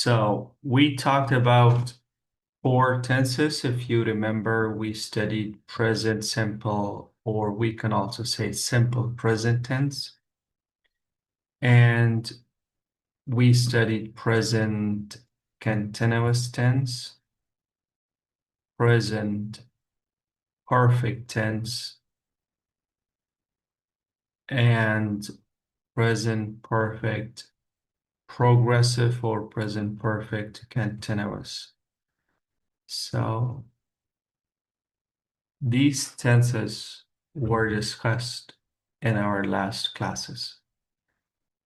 So we talked about four tenses. If you remember, we studied present simple, or we can also say simple present tense. And we studied present continuous tense, present perfect tense, and present perfect progressive or present perfect continuous. So these tenses were discussed in our last classes.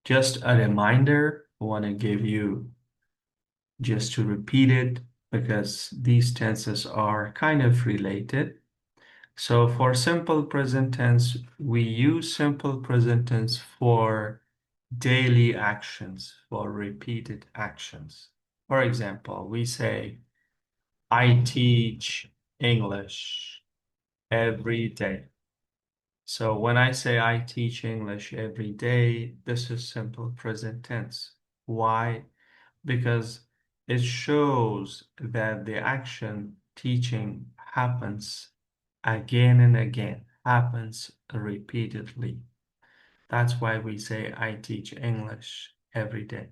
Just a reminder, I want to give you just to repeat it because these tenses are kind of related. So for simple present tense, we use simple present tense for daily actions, for repeated actions. For example, we say, I teach English every day. So when I say I teach English every day, this is simple present tense. Why? Because it shows that the action teaching happens again and again, happens repeatedly. That's why we say I teach English every day.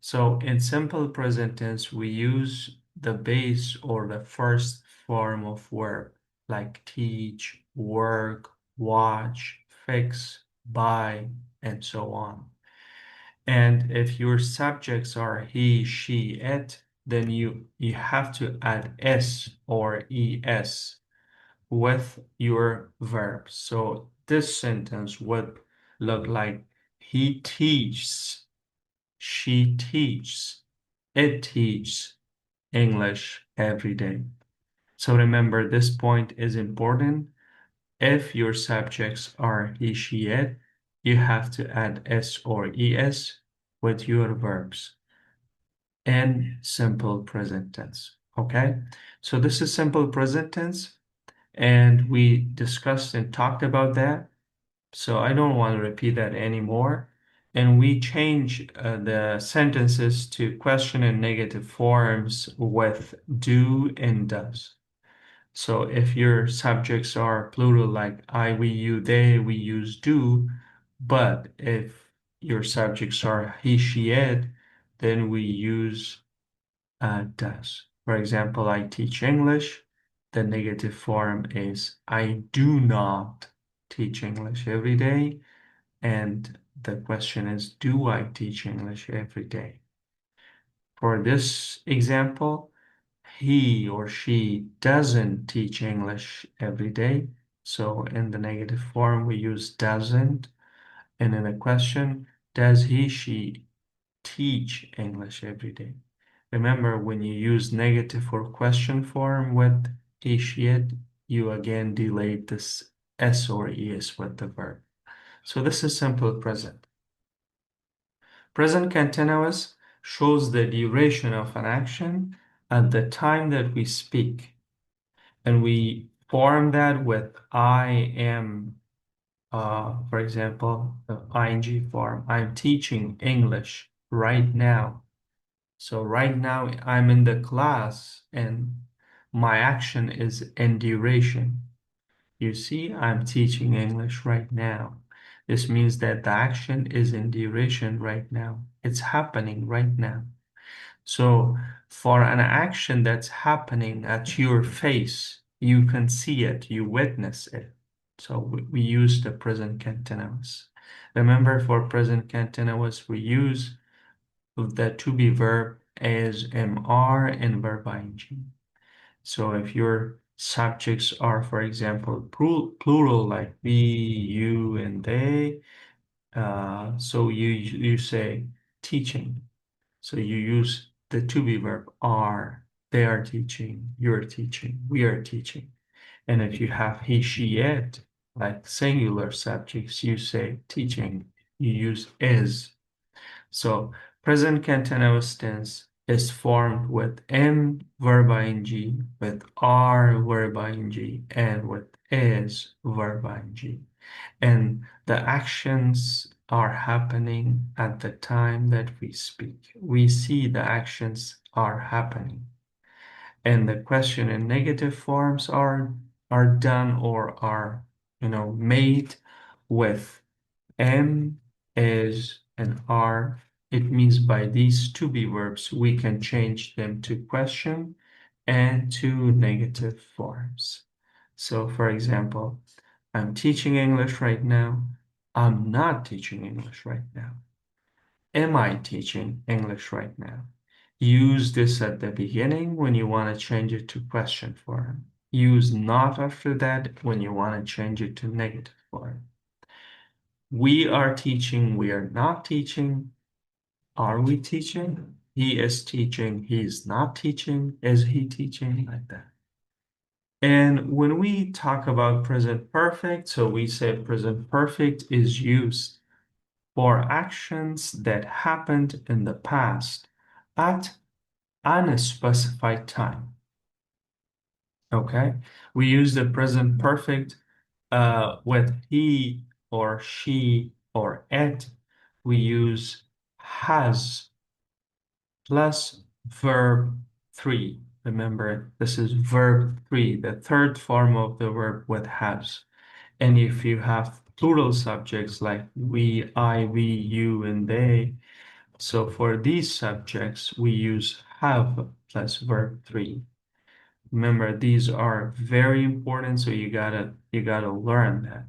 So in simple present tense, we use the base or the first form of verb like teach, work, watch, fix, buy, and so on. And if your subjects are he, she, it, then you have to add s or es with your verb. So this sentence would look like he teaches, she teaches, it teaches English every day. So remember, this point is important. If your subjects are he, she, it, you have to add s or es with your verbs in simple present tense. Okay? So this is simple present tense, and we discussed and talked about that. So I don't want to repeat that anymore. And we change the sentences to question and negative forms with do and does. So if your subjects are plural like I, we, you, they, we use do. But if your subjects are he, she, it, then we use does. For example, I teach English. The negative form is I do not teach English every day. And the question is, do I teach English every day? For this example, he or she doesn't teach English every day. So in the negative form, we use doesn't. And in a question, does he, she teach English every day? Remember, when you use negative or question form with he, she, it, you again delete this s or es with the verb. So this is simple present. Present continuous shows the duration of an action at the time that we speak. And we form that with I am, for example, the ing form. I'm teaching English right now. So right now I'm in the class and my action is in duration. You see, I'm teaching English right now. This means that the action is in duration right now. It's happening right now. So for an action that's happening at your face, you can see it, you witness it. So we use the present continuous. Remember, for present continuous, we use the to be verb as mr and verb ing. So if your subjects are, for example, plural like we, you, and they, so you say teaching. So you use the to be verb are, they are teaching, you're teaching, we are teaching. And if you have he, she, it, like singular subjects, you say teaching, you use is. So present continuous tense is formed with am verb ing, with are verb ing, and with is verb ing. And the actions are happening at the time that we speak. We see the actions are happening. And the question in negative forms are done or are, made with am, is, and are. It means by these to be verbs, we can change them to question and to negative forms. So, for example, I'm teaching English right now. I'm not teaching English right now. Am I teaching English right now? Use this at the beginning when you want to change it to question form. Use not after that when you want to change it to negative form. We are teaching, we are not teaching. Are we teaching? He is teaching, he is not teaching. Is he teaching? Like that. And when we talk about present perfect, so we say present perfect is used for actions that happened in the past at an unspecified time. Okay? We use the present perfect with he or she or it. We use has plus verb 3. Remember, this is verb 3, the third form of the verb with has. And if you have plural subjects like we, I, we, you, and they, so for these subjects, we use have plus verb 3. Remember, these are very important, so you gotta learn that.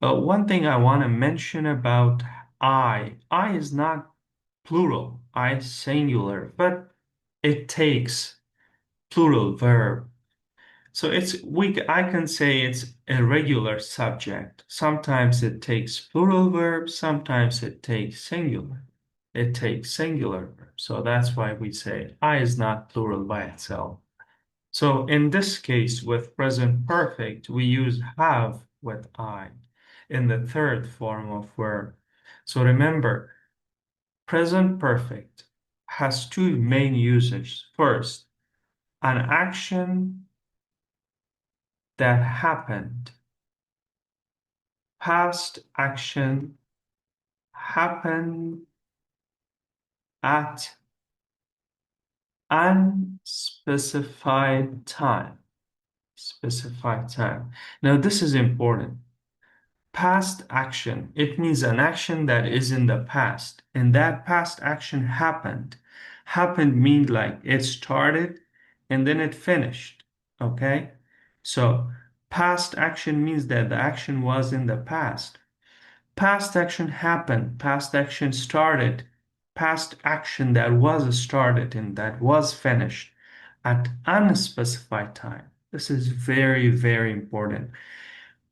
But one thing I want to mention about I is not plural, I singular, but it takes plural verb. So I can say it's a regular subject. Sometimes it takes plural verb, sometimes it takes singular. It takes singular verb. So that's why we say I is not plural by itself. So in this case, with present perfect, we use have with I in the third form of verb. So remember, present perfect has two main usages. First, an action that happened. Past action happened at unspecified time. Specified time. Now, this is important. Past action, it means an action that is in the past, and that past action happened. Happened means like it started and then it finished. Okay? So, past action means that the action was in the past. Past action happened, past action started, past action that was started and that was finished at unspecified time. This is very, very important.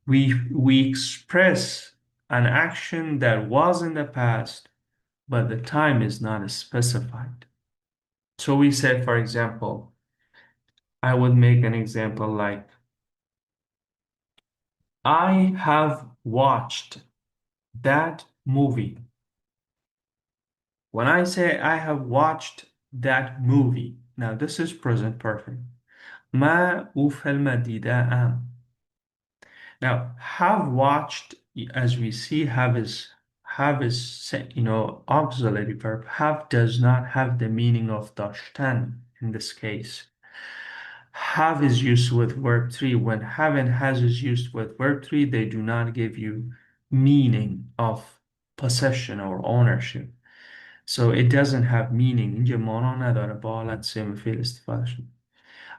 We express an action that was in the past, but the time is not specified. So we say, for example, I would make an example like, I have watched that movie. When I say I have watched that movie, now this is present perfect. ما او فیلم دیدم. Now, have watched, as we see, have is auxiliary verb. Have does not have the meaning of داشتن in this case. Have is used with verb 3. When have and has is used with verb 3, they do not give you meaning of possession or ownership. So it doesn't have meaning. اینجا مانا نداره با حالت سه فعل استفاده شده.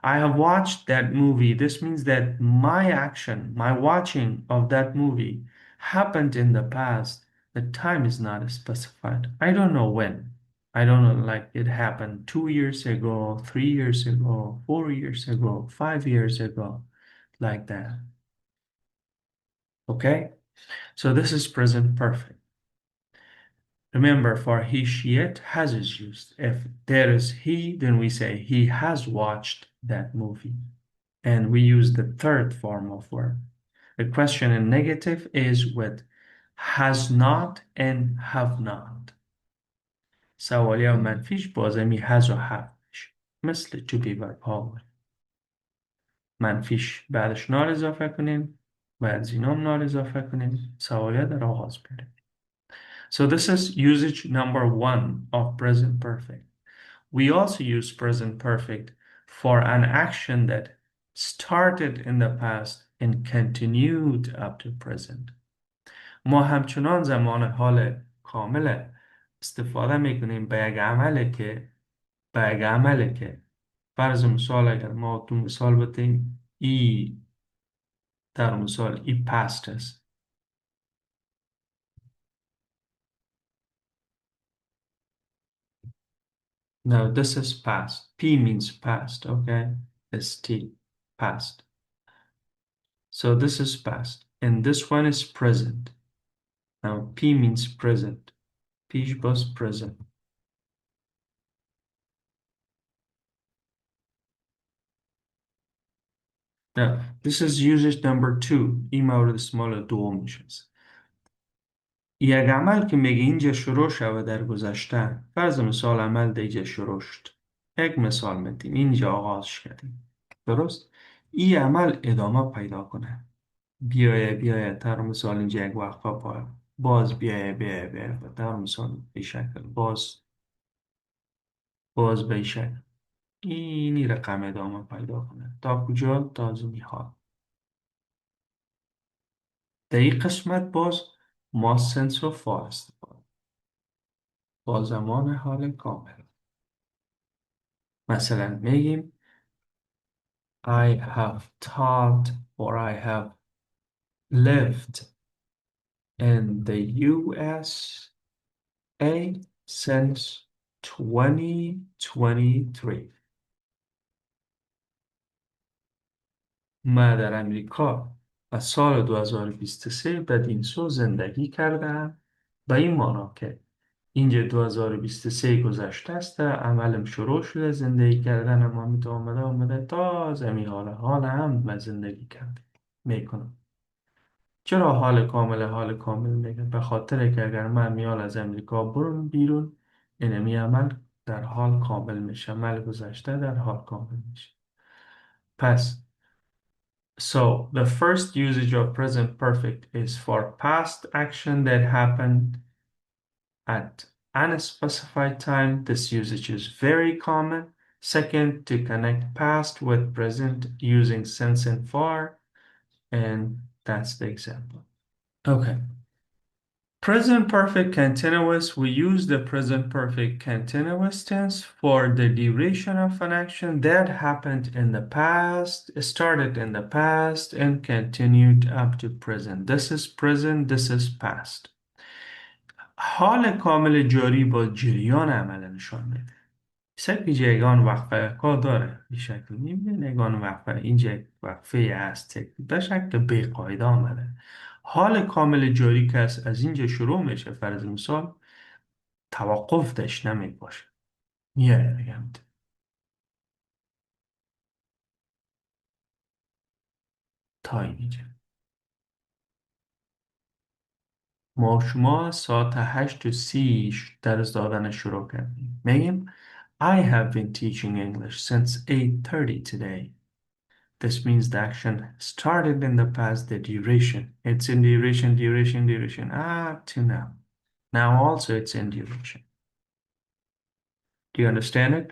I have watched that movie. This means that my action, my watching of that movie happened in the past. The time is not specified. I don't know when. I don't know, like it happened 2 years ago, 3 years ago, 4 years ago, 5 years ago, like that. Okay? So this is present perfect. Remember, for he, she, it, has is used. If there is he, then we say he has watched that movie. And we use the third form of verb. The question in negative is with has not and have not. سوالی و منفیش بازمی has و have مثل to be و power. منفیش بعدش نار اضافه کنیم، بعد زینام نار اضافه کنیم، سوالی در آغاز بریم. So this is usage number 1 of present perfect. We also use present perfect for an action that started in the past and continued up to present. ما همچنان زمان حال کامل استفاده میکنیم به یک عمله که فرض مثال اگر ما تو مثال بتیم ای در مثال ای past است. No, this is past. P means past, okay? ST, past. So this is past. And this one is present. Now P means present. P was present. Now this is usage number 2. این مورد اسمال دوم میشه. یک عمل که میگه اینجا شروع شده در گذشته، فرض مثال عمل دیگه شروع شد. یک مثال میدیم اینجا آغاز کردیم، درست؟ این عمل ادامه پیدا کنه، بیایه در مثال اینجا یک وقفه پای باز بیایه در مثال به شکل باز به شکل اینی رقم ادامه پیدا کنه تا کجا؟ تا زمین ها. در این قسمت باز ما سنس و فا استفاده با زمان حال کامل. مثلا میگیم I have taught or I have lived in the USA since 2023. من در امریکا از سال 2023 بدین سو زندگی کردم، به این معنا که اینجا 2023 گذشته است، عملم شروع شده، زندگی کردنم آمده تا زمین حال هم من زندگی کردم میکنم. چرا حال کامل میگه؟ به خاطر که اگر من میال از امریکا بیرون اینمی عمل در حال کامل میشه، عمل گذشته در حال کامل میشه. پس so the first usage of present perfect is for past action that happened at unspecified time. This usage is very common. Second, to connect past with present using since and for, and that's the example. Okay. Present perfect continuous. We use the present perfect continuous tense for the duration of an action that happened in the past, started in the past, and continued up to present. This is present, this is past. حال کامل جاری با جریان عمل نشان میده. اینجا یگان وقفه کار داره این شکل میبینه، یگان وقفه اینجا وقفه هست به شکل بی قاعده آمده. حال کامل جاری که از اینجا شروع میشه، فرض مثال توقف داشت نمی باشه، میاره بگم تا اینجا ما شما ساعت 8:30 درس دادن شروع کردیم. میگیم I have been teaching English since 8:30 today. This means the action started in the past, the duration. It's in duration up to now. Now also it's in duration. Do you understand it?